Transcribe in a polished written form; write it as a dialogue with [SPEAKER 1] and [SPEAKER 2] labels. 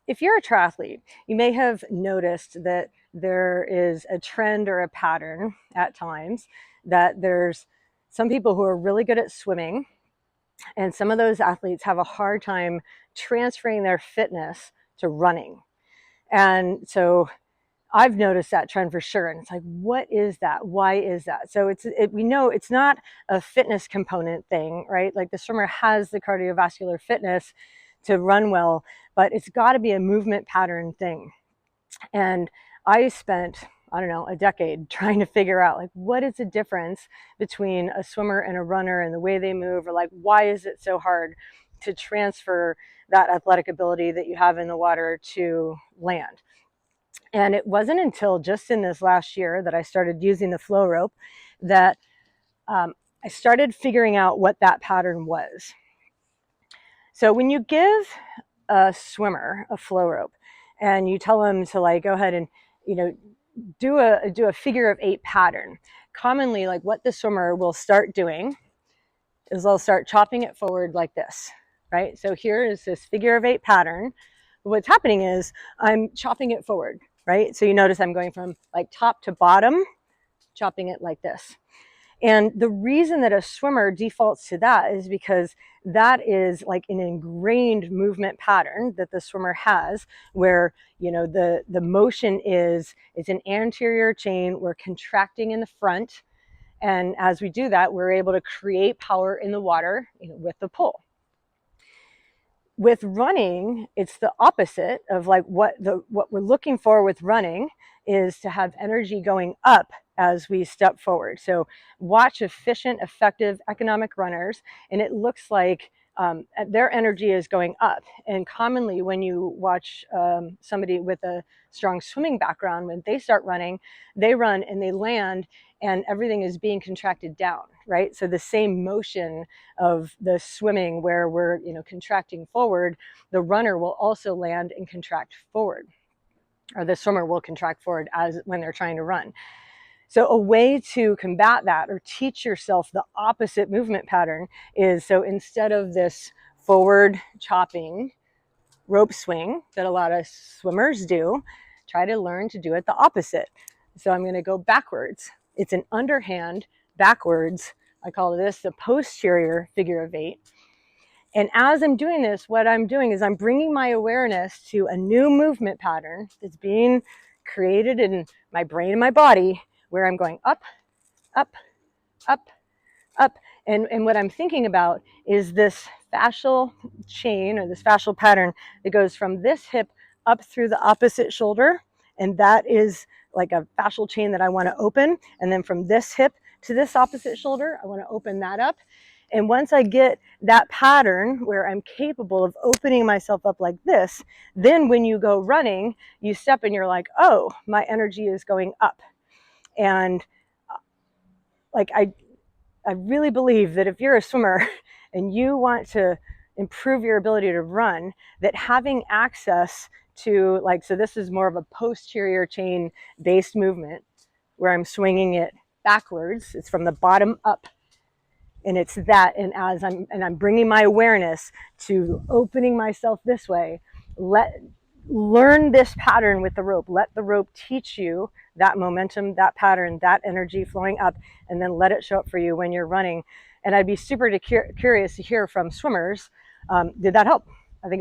[SPEAKER 1] if you're a triathlete, you may have noticed that there is a trend or a pattern at times that there's some people who are really good at swimming, and some of those athletes have a hard time transferring their fitness to running. And so I've noticed that trend for sure. And it's like, what is that? Why is that? So we know it's not a fitness component thing, right? Like the swimmer has the cardiovascular fitness to run well, but it's got to be a movement pattern thing. And I spent, I don't know, a decade trying to figure out like what is the difference between a swimmer and a runner and the way they move, or like why is it so hard to transfer that athletic ability that you have in the water to land. And it wasn't until just in this last year that I started using the flow rope that I started figuring out what that pattern was. So when you give a swimmer a flow rope and you tell them to like go ahead and do a figure of eight pattern, commonly like what the swimmer will start doing is they'll start chopping it forward like this, right? So here is this figure of eight pattern. What's happening is I'm chopping it forward, right? So you notice I'm going from like top to bottom, chopping it like this. And the reason that a swimmer defaults to that is because that is like an ingrained movement pattern that the swimmer has, where the motion is it's an anterior chain. We're contracting in the front, and as we do that, we're able to create power in the water with the pull. With running, it's the opposite of like what we're looking for with running is to have energy going up as we step forward. So watch efficient, effective, economic runners, and it looks like their energy is going up. And commonly when you watch somebody with a strong swimming background, when they start running, they run and they land and everything is being contracted down, right? So the same motion of the swimming where we're contracting forward, the runner will also land and contract forward, or the swimmer will contract forward as when they're trying to run. So a way to combat that or teach yourself the opposite movement pattern is, so instead of this forward chopping rope swing that a lot of swimmers do, try to learn to do it the opposite. So I'm going to go backwards. It's an underhand backwards. I call this the posterior figure of eight. And as I'm doing this, what I'm doing is I'm bringing my awareness to a new movement pattern that's being created in my brain and my body, where I'm going up, up, up, up. And what I'm thinking about is this fascial chain, or this fascial pattern that goes from this hip up through the opposite shoulder. And that is like a fascial chain that I want to open. And then from this hip to this opposite shoulder, I want to open that up. And once I get that pattern where I'm capable of opening myself up like this, then when you go running, you step and you're like, oh, my energy is going up. And like I really believe that if you're a swimmer and you want to improve your ability to run, that having access to so this is more of a posterior chain based movement where I'm swinging it backwards. It's from the bottom up. And it's that, and as I'm bringing my awareness to opening myself this way, learn this pattern with the rope. Let the rope teach you that momentum, that pattern, that energy flowing up, and then let it show up for you when you're running. And I'd be super curious to hear from swimmers. Did that help?